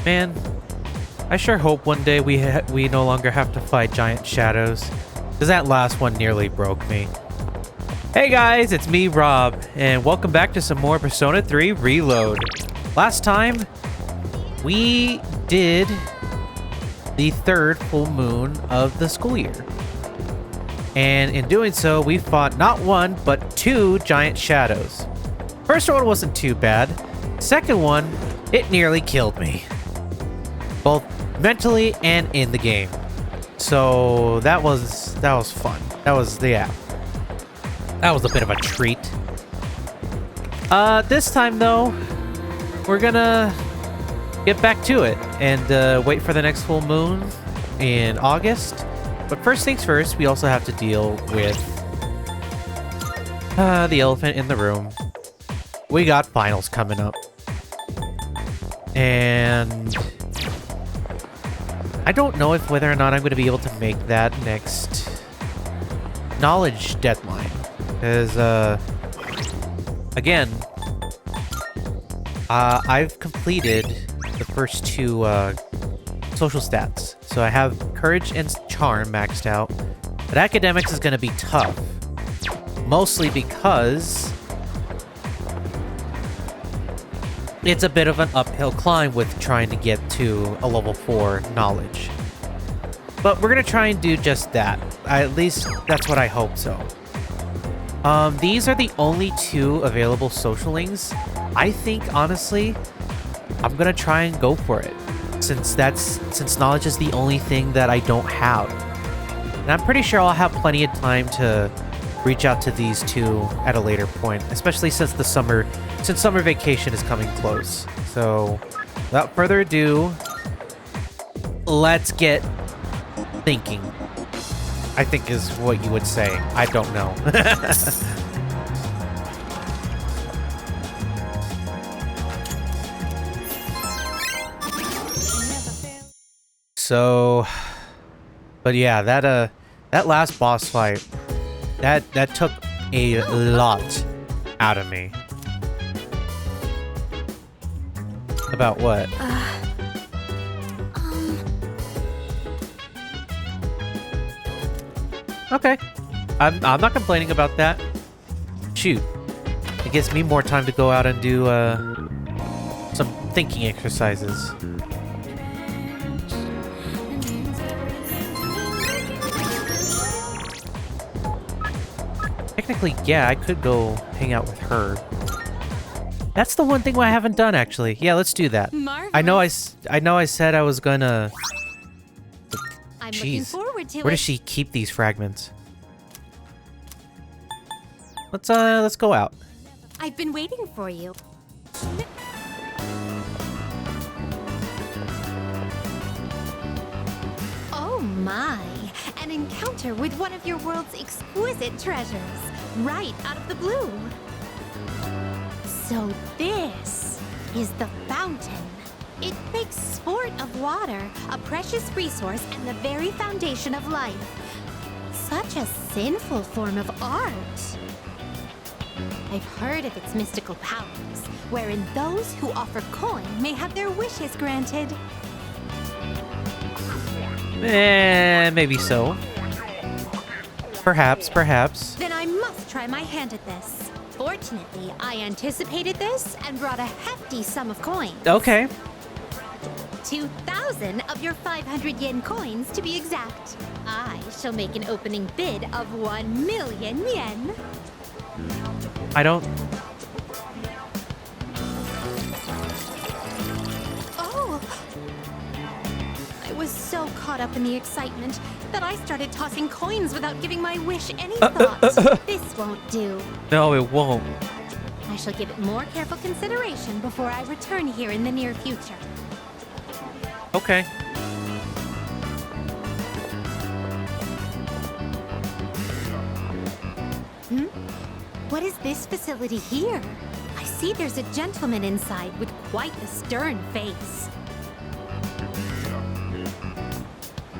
Man, I sure hope one day we no longer have to fight giant shadows, because that last one nearly broke me. Hey guys, it's me, Rob, and welcome back to some more Persona 3 Reload. Last time, we did the third full moon of the school year. And in doing so, we fought not one, but two giant shadows. First one wasn't too bad. Second one, it nearly killed me. Both mentally and in the game. So that was fun. That was a bit of a treat. This time though, we're gonna get back to it and wait for the next full moon in August. But first things first, we also have to deal with the elephant in the room. We got finals coming up. And I don't know whether or not I'm going to be able to make that next knowledge deadline. Because, again, I've completed the first two social stats. So I have courage and charm maxed out. But academics is going to be tough. Mostly because it's a bit of an uphill climb with trying to get to a level 4 knowledge. But we're going to try and do just that. At least that's what I hope so. These are the only two available socialings. I think, honestly, I'm going to try and go for it. Since knowledge is the only thing that I don't have. And I'm pretty sure I'll have plenty of time to reach out to these two at a later point, especially since summer vacation is coming close. So, without further ado, let's get thinking. I think is what you would say. I don't know. So, but yeah, that last boss fight, that took a lot out of me. About what? Okay. I'm not complaining about that. Shoot. It gives me more time to go out and do some thinking exercises. Technically, yeah, I could go hang out with her. That's the one thing I haven't done, actually. Yeah, let's do that. Marvelous. I know I said I was gonna... I'm looking forward to Where does she keep these fragments? Let's go out. I've been waiting for you. Oh my! An encounter with one of your world's exquisite treasures, right out of the blue. So this is the fountain. It makes sport of water, a precious resource and the very foundation of life. Such a sinful form of art. I've heard of its mystical powers, wherein those who offer coin may have their wishes granted. Maybe so. Perhaps. Then I must try my hand at this. Fortunately, I anticipated this and brought a hefty sum of coins. Okay. 2,000 of your 500 yen coins to be exact. I shall make an opening bid of 1 million yen. I don't... Oh! I was so caught up in the excitement that I started tossing coins without giving my wish any thought. This won't do. No, it won't. I shall give it more careful consideration before I return here in the near future. Okay. What is this facility here? I see there's a gentleman inside with quite a stern face.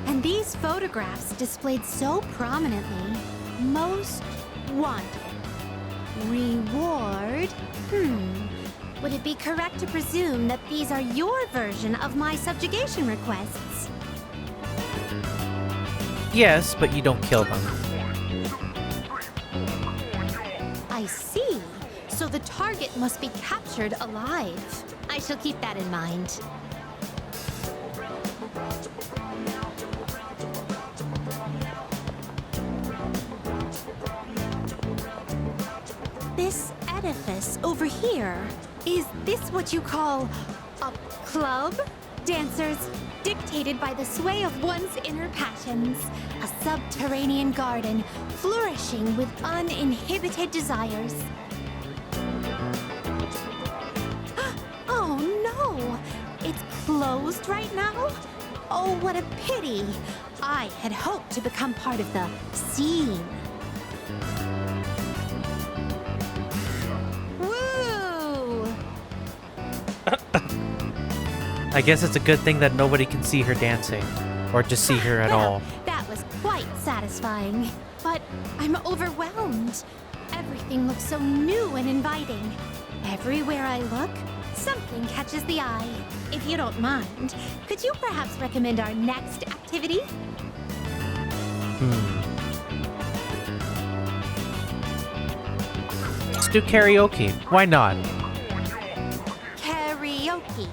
And these photographs displayed so prominently. Most wanted. Reward? Would it be correct to presume that these are your version of my subjugation requests? Yes, but you don't kill them. I see. So the target must be captured alive. I shall keep that in mind. This edifice over here, is this what you call a club? Dancers dictated by the sway of one's inner passions. A subterranean garden flourishing with uninhibited desires. Oh no! It's closed right now? Oh, what a pity! I had hoped to become part of the scene. Woo! I guess it's a good thing that nobody can see her dancing. Or just see her at all. That was quite satisfying. But I'm overwhelmed. Everything looks so new and inviting. Everywhere I look, something catches the eye. If you don't mind, could you perhaps recommend our next activity? Let's do karaoke. Why not? Karaoke.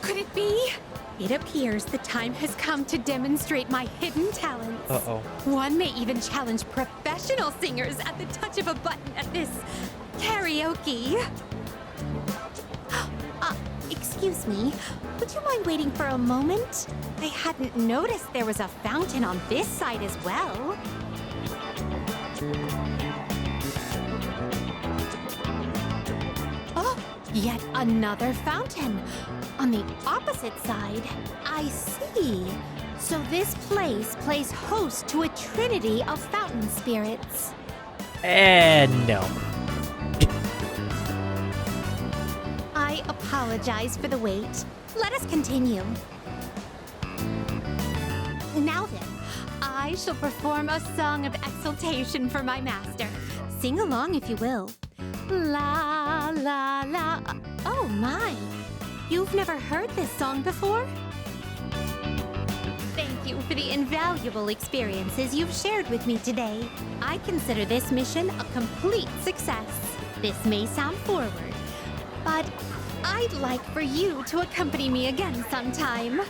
Could it be? It appears the time has come to demonstrate my hidden talents. Uh-oh. One may even challenge professional singers at the touch of a button at this karaoke. Excuse me, would you mind waiting for a moment? I hadn't noticed there was a fountain on this side as well. Oh, yet another fountain. On the opposite side, I see. So this place plays host to a trinity of fountain spirits. No. I apologize for the wait. Let us continue. Now then, I shall perform a song of exultation for my master. Sing along if you will. La la la. Oh my. You've never heard this song before? Thank you for the invaluable experiences you've shared with me today. I consider this mission a complete success. This may sound forward, but I'd like for you to accompany me again sometime.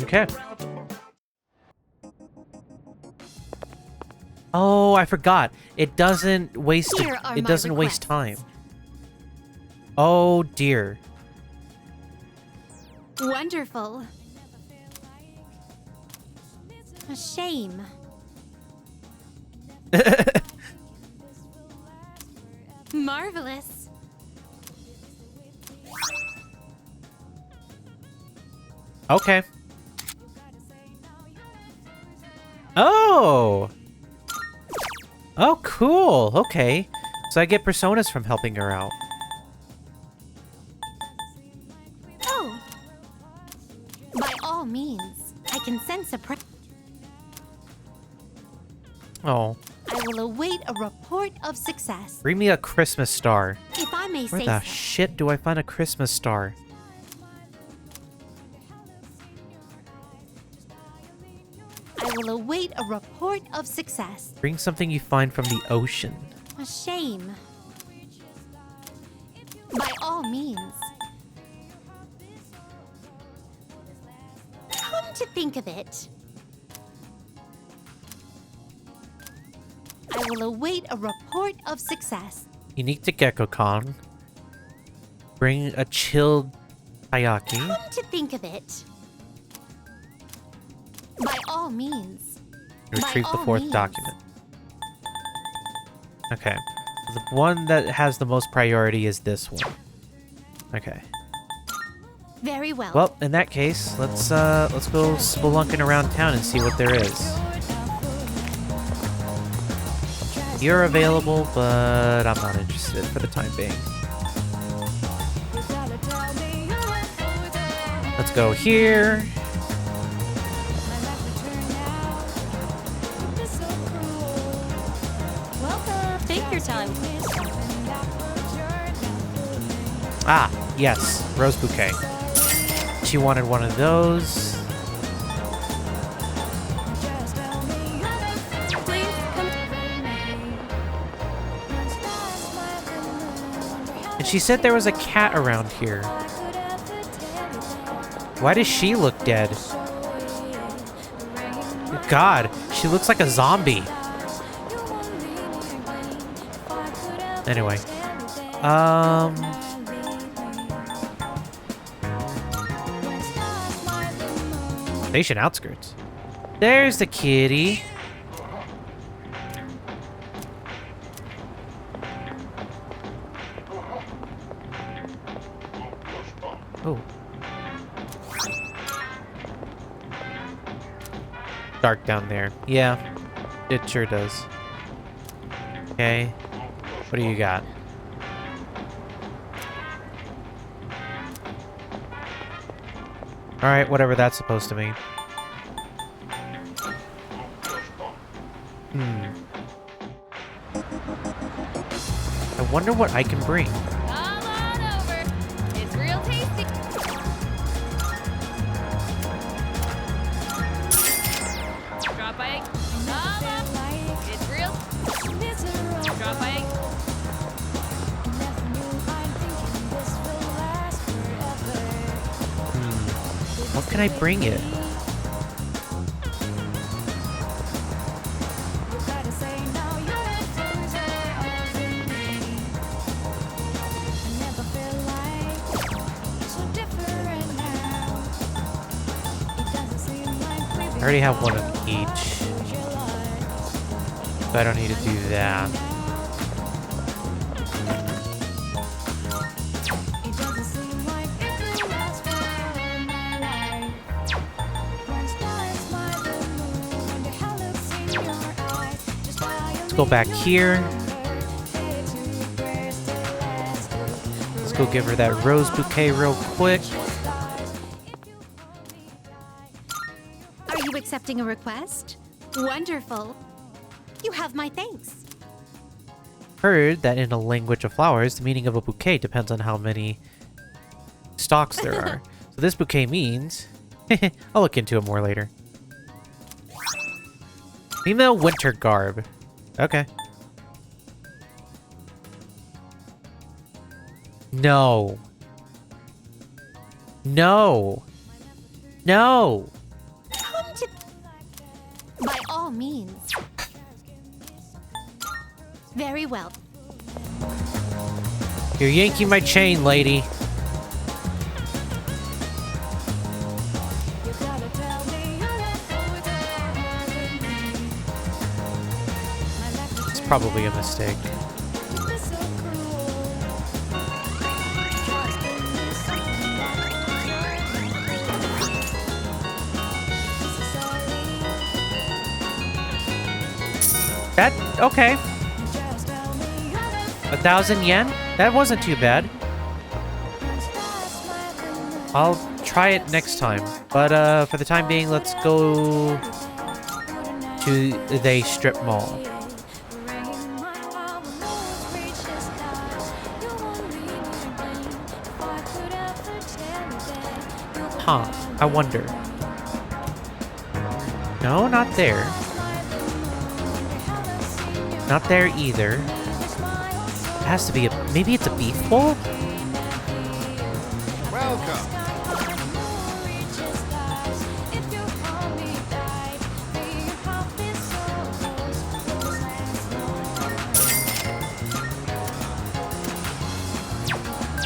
Okay. Oh, I forgot. It doesn't waste Here are it my doesn't waste requests. time. Oh dear. Wonderful. A shame. Marvelous. Okay. Oh! Oh, cool. Okay. So I get personas from helping her out. Oh. By all means, I can sense a Oh. I will await a report of success. Bring me a Christmas star. If I may Where say the so. shit do I find a Christmas star? I will await a report of success. Bring something you find from the ocean. A shame. By all means. Come to think of it, I will await a report of success. Unique to GeckoCon. Bring a chilled taiyaki. Come to think of it, by all means. Retrieve By the all fourth means. document. Okay. The one that has the most priority is this one. Okay. Very well. Well, in that case, let's go spelunking around town and see what there is. You're available, but I'm not interested for the time being. Let's go here. Take your time. Ah, yes. Rose bouquet. She wanted one of those. And she said there was a cat around here. Why does she look dead? God, she looks like a zombie. Anyway. Station outskirts. There's the kitty. Oh. Dark down there. Yeah, it sure does. Okay. What do you got? Alright, whatever that's supposed to mean. I wonder what I can bring. Come on over. It's real tasty. Drop by. Come on. It's real. Drop by. What can I bring it? I already have one of each. So I don't need to do that. Let's go back here. Let's go give her that rose bouquet real quick. Are you accepting a request? Wonderful. You have my thanks. Heard that in a language of flowers, the meaning of a bouquet depends on how many stalks there are. So this bouquet means... I'll look into it more later. Female winter garb. Okay. No. No. No. Come to... By all means. Very well. You're yanking my chain, lady. It's probably a mistake. That, okay. 1,000 yen? That wasn't too bad. I'll try it next time. But for the time being, let's go to the strip mall. Huh, I wonder. No, not there. Not there either. It has to be a... Maybe it's a beef bowl? Welcome.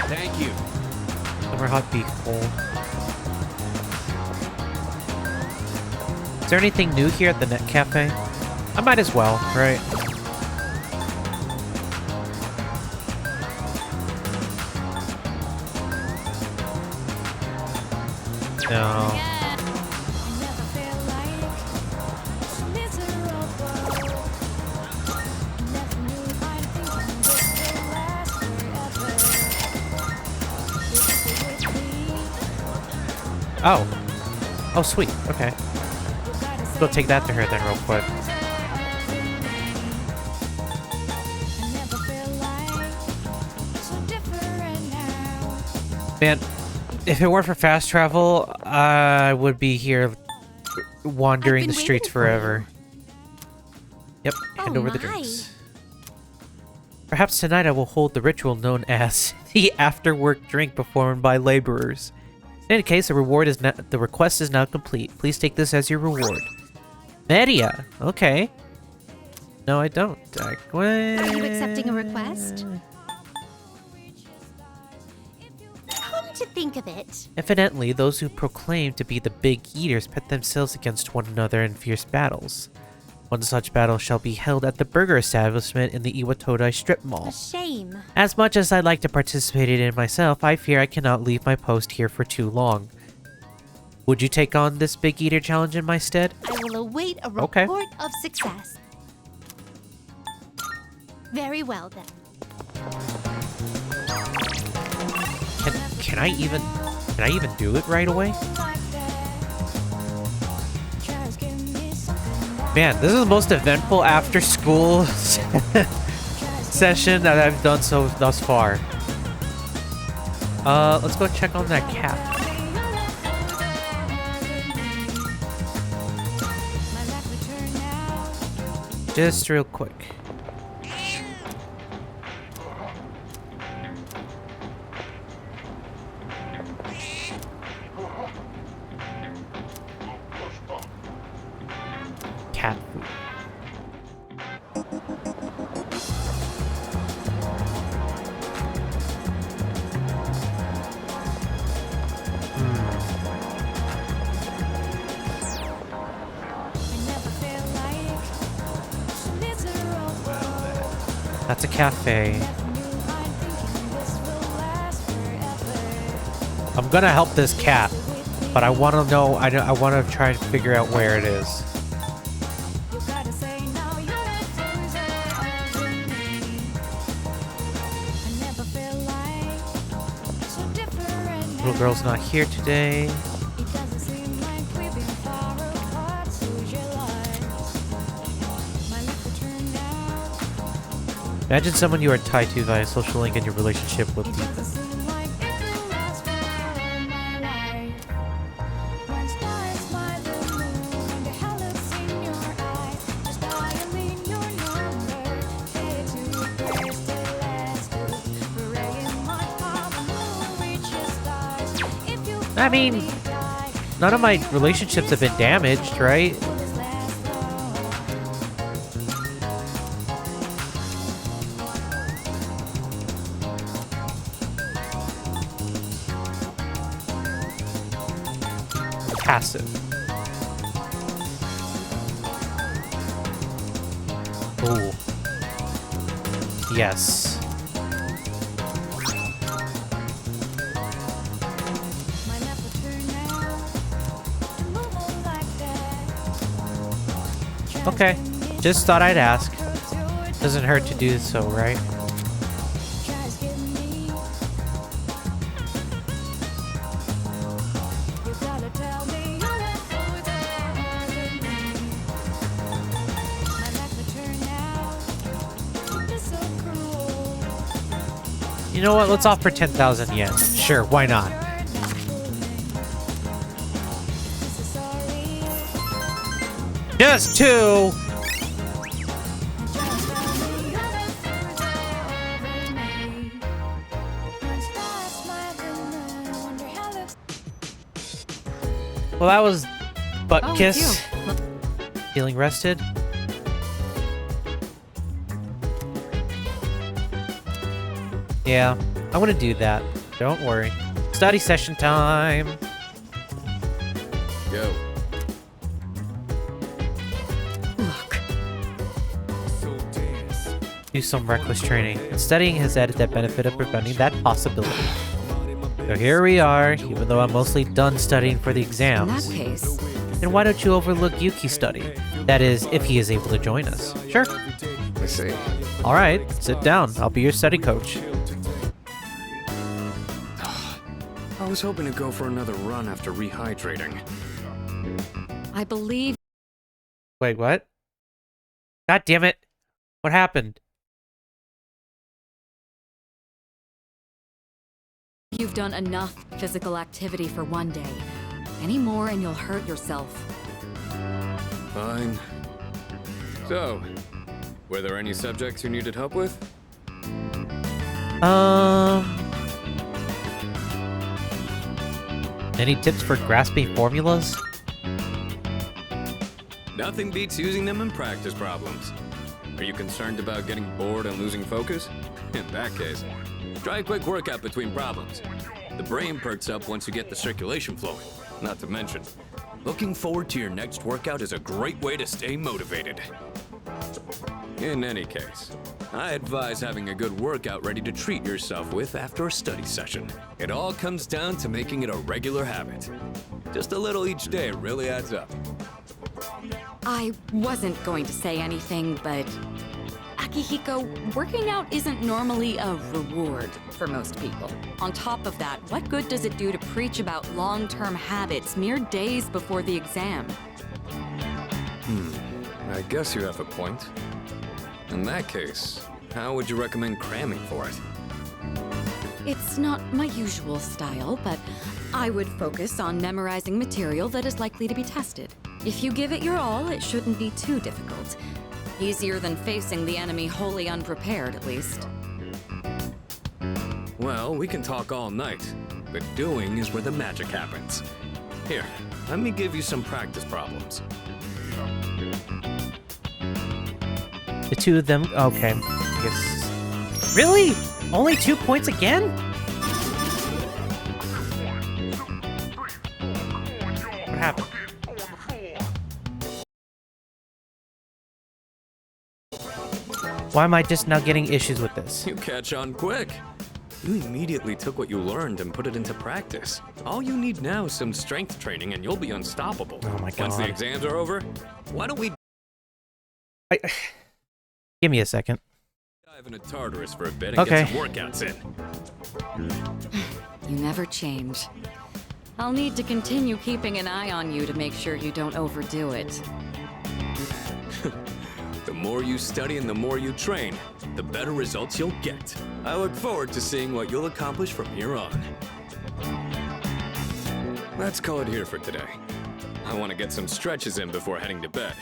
Thank you. Summer hot beef bowl. Is there anything new here at the Net Cafe? I might as well, right? No. Oh. Oh, sweet. Okay. Let's go take that to her then real quick. Man, if it weren't for fast travel, I would be here wandering the streets forever. Yep, hand over the drinks. Perhaps tonight I will hold the ritual known as the after-work drink performed by laborers. In any case, the request is now complete. Please take this as your reward. Media. Okay. No, I don't. Are you accepting a request? Come to think of it. Evidently, those who proclaim to be the big eaters pit themselves against one another in fierce battles. One such battle shall be held at the burger establishment in the Iwatodai strip mall. A shame. As much as I'd like to participate in it myself, I fear I cannot leave my post here for too long. Would you take on this big eater challenge in my stead? I will await a report of success. Very well then. Can I even do it right away? Man, this is the most eventful after school session that I've done thus far. Let's go check on that cat. Just real quick. Cat food. That's a cafe. I'm gonna help this cat, but I want to know. I want to try and figure out where it is. Little girl's not here today. Imagine someone you are tied to via social link in your relationship with Ethan. I mean, none of my relationships have been damaged, right? Passive. Ooh. Yes. Okay. Just thought I'd ask. Doesn't hurt to do so, right? You know what? Let's offer 10,000 yen. Sure, why not? Just two! Well, that was butt kiss. Feeling rested? Yeah, I'm gonna do that. Don't worry. Study session time. Go. Look. Do some reckless training. And studying has added that benefit of preventing that possibility. So here we are, even though I'm mostly done studying for the exams. In that case, Then why don't you overlook Yuki's study? That is, if he is able to join us. Sure. I see. Alright, sit down. I'll be your study coach. I was hoping to go for another run after rehydrating. I believe Wait, what? God damn it. What happened? you've done enough physical activity for one day. Any more and you'll hurt yourself. Fine. So, were there any subjects you needed help with? Any tips for grasping formulas? Nothing beats using them in practice problems. Are you concerned about getting bored and losing focus? In that case, try a quick workout between problems. The brain perks up once you get the circulation flowing. Not to mention, looking forward to your next workout is a great way to stay motivated. In any case, I advise having a good workout ready to treat yourself with after a study session. It all comes down to making it a regular habit. Just a little each day really adds up. I wasn't going to say anything, but Akihiko, working out isn't normally a reward for most people. On top of that, what good does it do to preach about long-term habits mere days before the exam? I guess you have a point. In that case, how would you recommend cramming for it? It's not my usual style, but I would focus on memorizing material that is likely to be tested. If you give it your all, it shouldn't be too difficult. Easier than facing the enemy wholly unprepared, at least. Well, we can talk all night, but doing is where the magic happens. Here, let me give you some practice problems. The two of them. Okay. I guess. Really? Only 2 points again? What happened? Why am I just now getting issues with this? You catch on quick. You immediately took what you learned and put it into practice. All you need now is some strength training and you'll be unstoppable. Oh my Once the God. exams are over, why don't we Give me a second. dive into Tartarus for a bit and Okay. get some workouts in? You never change. I'll need to continue keeping an eye on you to make sure you don't overdo it. The more you study and the more you train, the better results you'll get. I look forward to seeing what you'll accomplish from here on. Let's call it here for today. I want to get some stretches in before heading to bed.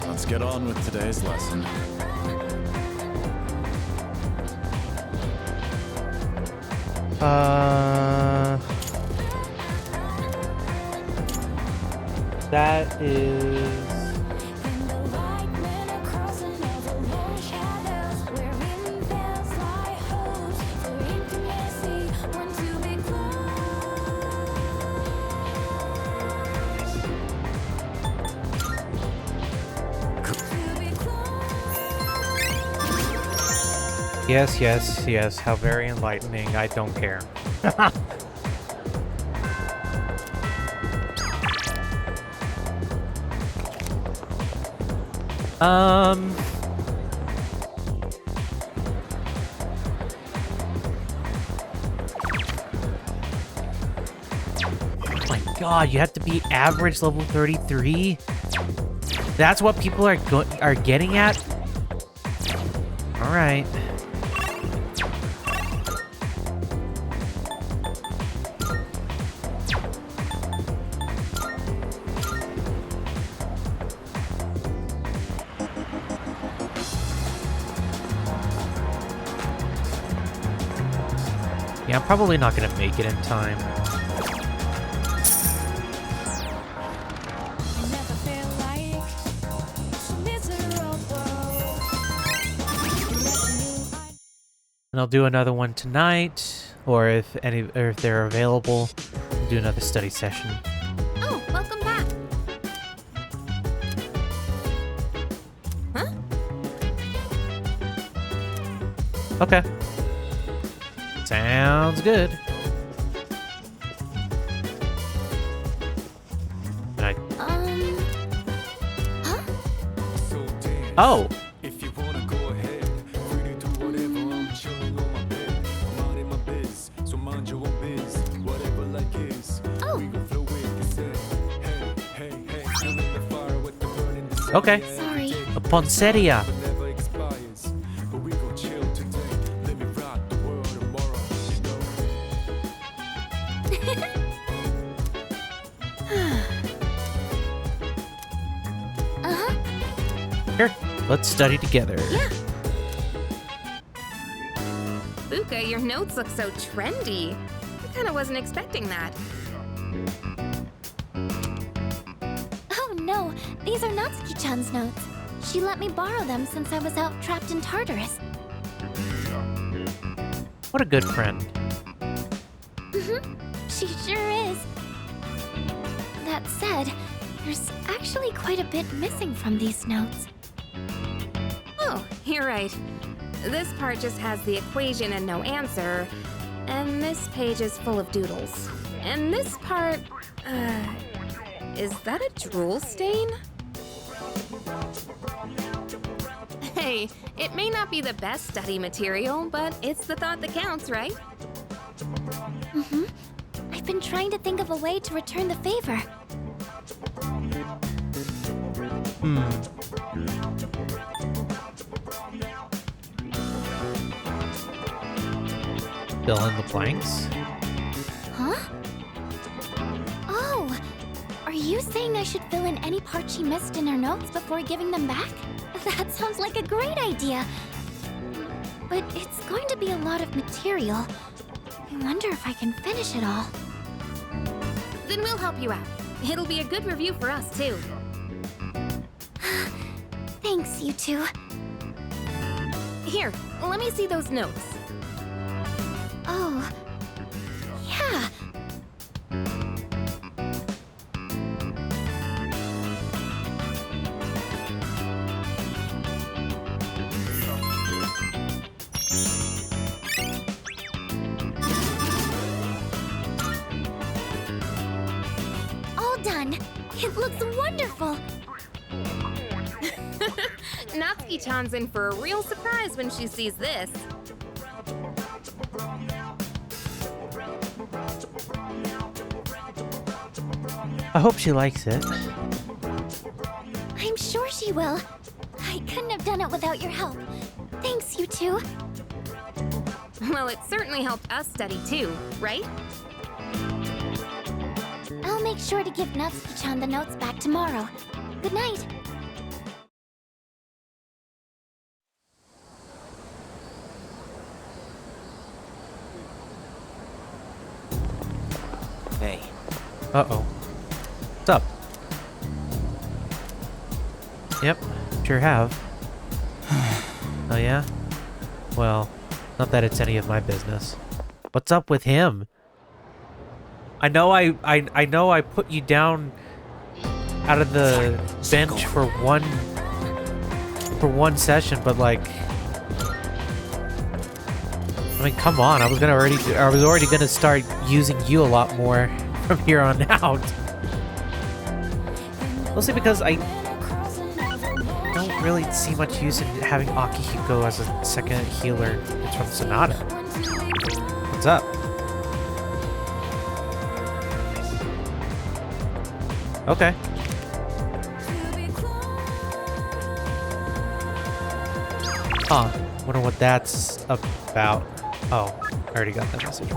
Let's get on with today's lesson. That is. Yes, yes, yes. How very enlightening. I don't care. Oh my God, you have to be average level 33? That's what people are getting at? All right. Yeah, I'm probably not gonna make it in time. And I'll do another one tonight, or if they're available, do another study session. Oh, welcome back. Huh? Okay. Sounds good. And I... Huh? Oh! If you wanna go ahead, free to do whatever. I'm chilling on my bed, minding my biz. So mind your own biz, whatever like is. Oh. We gon' flow with the set. Hey, hey, hey, feeling the Okay. Sorry. A poinsettia. never expires. But we gon' chill today. Let me rock the world tomorrow. Here, let's study together. Buka, your notes look so trendy. I kind of wasn't expecting that. Oh no, these are Natsuki-chan's notes. She let me borrow them since I was out trapped in Tartarus. What a good friend. She sure is. That said, there's actually quite a bit missing from these notes. Oh, you're right. This part just has the equation and no answer. And this page is full of doodles. And this part, is that a drool stain? Hey, it may not be the best study material, but it's the thought that counts, right? I've been trying to think of a way to return the favor. Fill in the blanks. Huh? Oh, are you saying I should fill in any part she missed in her notes before giving them back? That sounds like a great idea. But it's going to be a lot of material. I wonder if I can finish it all. Then we'll help you out. It'll be a good review for us, too. Thanks, you two. Here, let me see those notes. Oh, yeah. All done. It looks wonderful. Natsuki-chan's in for a real surprise when she sees this. I hope she likes it. I'm sure she will. I couldn't have done it without your help. Thanks, you two. Well, it certainly helped us study too, right? I'll make sure to give Natsuki-chan the notes back tomorrow. Good night. Hey, Uh-oh. What's up? Yep, sure have. Oh yeah? Well, not that it's any of my business. What's up with him? I know I know I put you down out of the bench for one session, but like, I mean, come on. I was already gonna start using you a lot more from here on out. Mostly because I don't really see much use in having Akihiko as a second healer from Sonata. What's up? Okay. Huh. Wonder what that's about. Oh, I already got that message.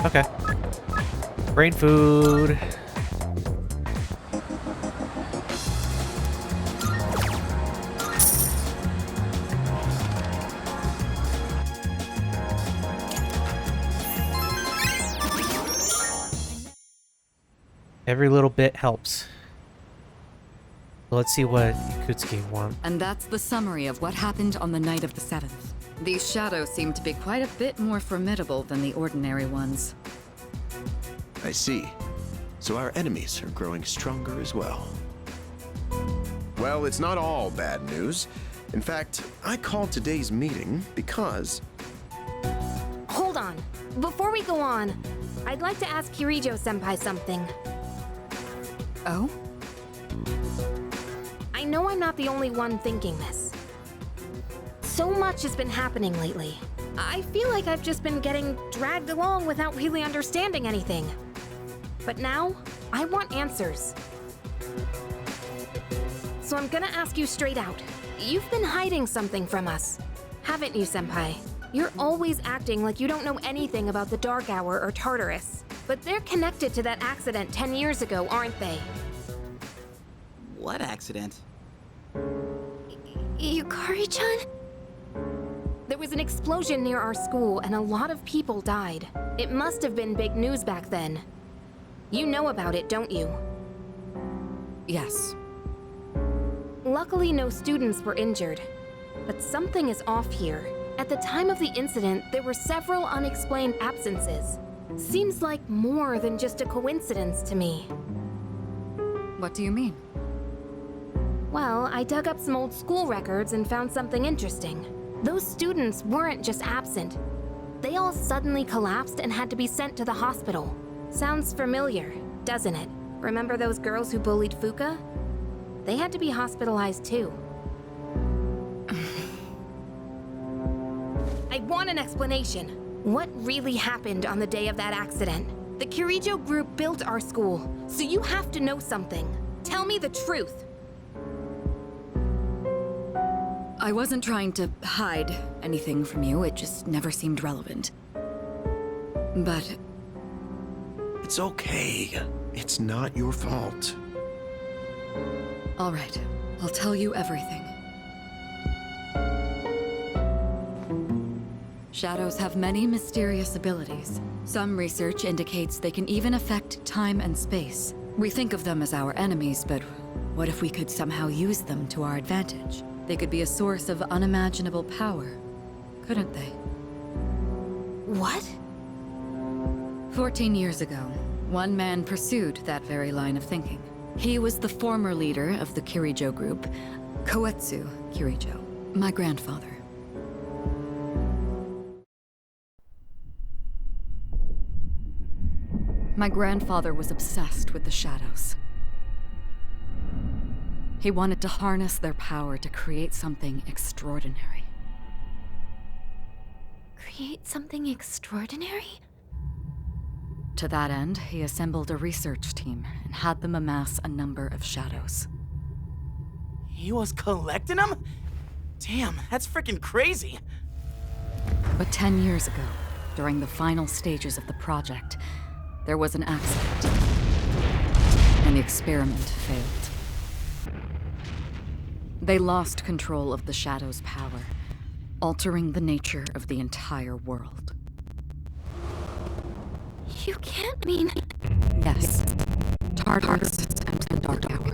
Okay. Brain food. Every little bit helps. Let's see what Kutsuki wants. And that's the summary of what happened on the night of the 7th. These shadows seem to be quite a bit more formidable than the ordinary ones. I see. So our enemies are growing stronger as well. Well, it's not all bad news. In fact, I called today's meeting because... Hold on. Before we go on, I'd like to ask Kirijo-senpai something. Oh? I know I'm not the only one thinking this. So much has been happening lately. I feel like I've just been getting dragged along without really understanding anything. But now, I want answers. So I'm gonna ask you straight out. You've been hiding something from us, haven't you, Senpai? You're always acting like you don't know anything about the Dark Hour or Tartarus. But they're connected to that accident 10 years ago, aren't they? What accident? Yukari-chan? There was an explosion near our school and a lot of people died. It must have been big news back then. You know about it, don't you? Yes. Luckily, no students were injured. But something is off here. At the time of the incident, there were several unexplained absences. Seems like more than just a coincidence to me. What do you mean? Well, I dug up some old school records and found something interesting. Those students weren't just absent. They all suddenly collapsed and had to be sent to the hospital. Sounds familiar, doesn't it? Remember those girls who bullied Fuka? They had to be hospitalized too. I want an explanation. What really happened on the day of that accident? The Kirijo group built our school, so you have to know something. Tell me the truth. I wasn't trying to hide anything from you, it just never seemed relevant. But It's okay. It's not your fault. all right, I'll tell you everything. Shadows have many mysterious abilities. Some research indicates they can even affect time and space. We think of them as our enemies, but what if we could somehow use them to our advantage? They could be a source of unimaginable power, couldn't they? What? 14 years ago, one man pursued that very line of thinking. He was the former leader of the Kirijo group, Koetsu Kirijo, my grandfather. My grandfather was obsessed with the shadows. He wanted to harness their power to create something extraordinary. Create something extraordinary? To that end, he assembled a research team and had them amass a number of shadows. He was collecting them? Damn, that's freaking crazy. But 10 years ago, during the final stages of the project, there was an accident, and the experiment failed. They lost control of the Shadow's power, altering the nature of the entire world. You can't mean... Yes, Tartarus and the Dark Hour.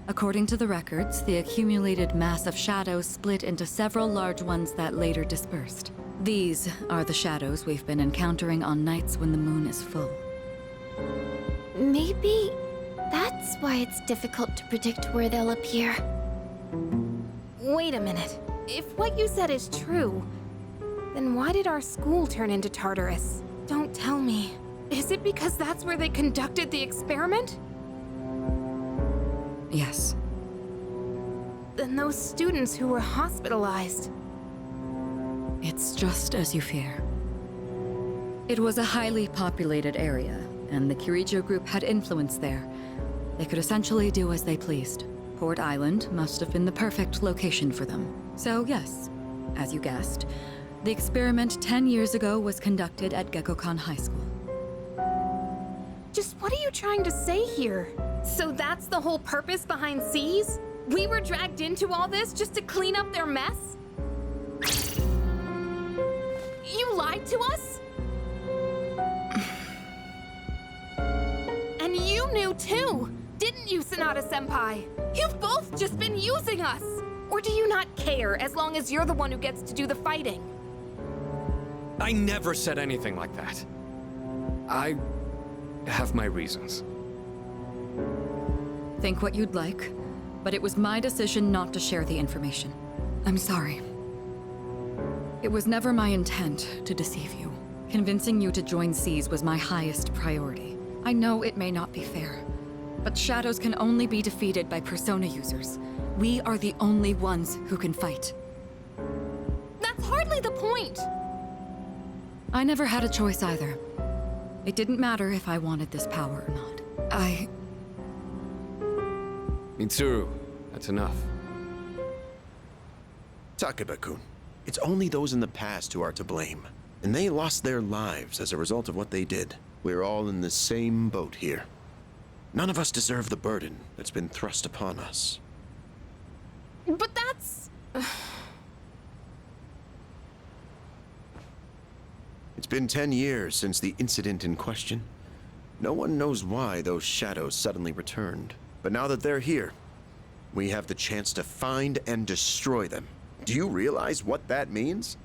According to the records, the accumulated mass of shadows split into several large ones that later dispersed. These are the shadows we've been encountering on nights when the moon is full. Maybe that's why it's difficult to predict where they'll appear. Wait a minute. If what you said is true, then why did our school turn into Tartarus? Don't tell me. Is it because that's where they conducted the experiment? Yes. Then those students who were hospitalized. It's just as you fear. It was a highly populated area, and the Kirijo group had influence there. They could essentially do as they pleased. Port Island must have been the perfect location for them. So yes, as you guessed, the experiment 10 years ago was conducted at Gekkokan High School. Just what are you trying to say here? So that's the whole purpose behind C's? We were dragged into all this just to clean up their mess? You lied to us? And you knew too, didn't you, Sanada-senpai? You've both just been using us! Or do you not care as long as you're the one who gets to do the fighting? I never said anything like that. I have my reasons. Think what you'd like, but it was my decision not to share the information. I'm sorry. It was never my intent to deceive you. Convincing you to join C's was my highest priority. I know it may not be fair, but shadows can only be defeated by persona users. We are the only ones who can fight. exactly the point. I never had a choice either. It didn't matter if I wanted this power or not. Mitsuru, that's enough. Takeba-kun, it's only those in the past who are to blame. And they lost their lives as a result of what they did. We're all in the same boat here. None of us deserve the burden that's been thrust upon us. But that's... It's been 10 years since the incident in question. No one knows why those shadows suddenly returned. But now that they're here, we have the chance to find and destroy them. Do you realize what that means?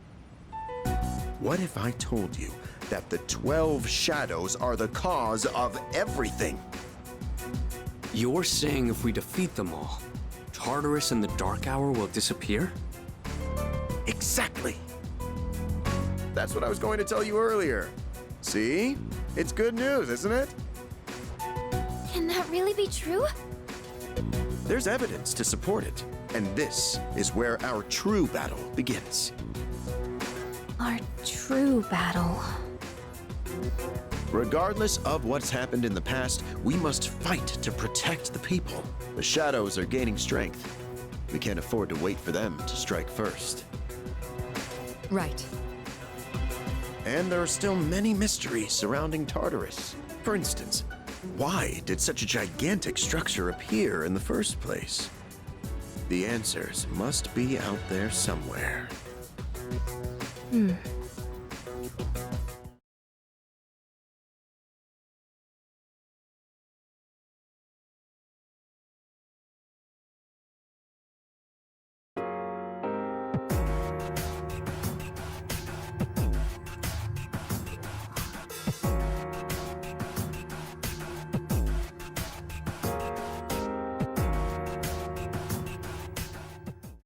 What if I told you that the 12 shadows are the cause of everything? You're saying if we defeat them all, Tartarus and the Dark Hour will disappear? Exactly. That's what I was going to tell you earlier. See? It's good news, isn't it? Can that really be true? There's evidence to support it. And this is where our true battle begins. Our true battle. Regardless of what's happened in the past, we must fight to protect the people. The shadows are gaining strength. We can't afford to wait for them to strike first. Right. And there are still many mysteries surrounding Tartarus. For instance, why did such a gigantic structure appear in the first place? The answers must be out there somewhere.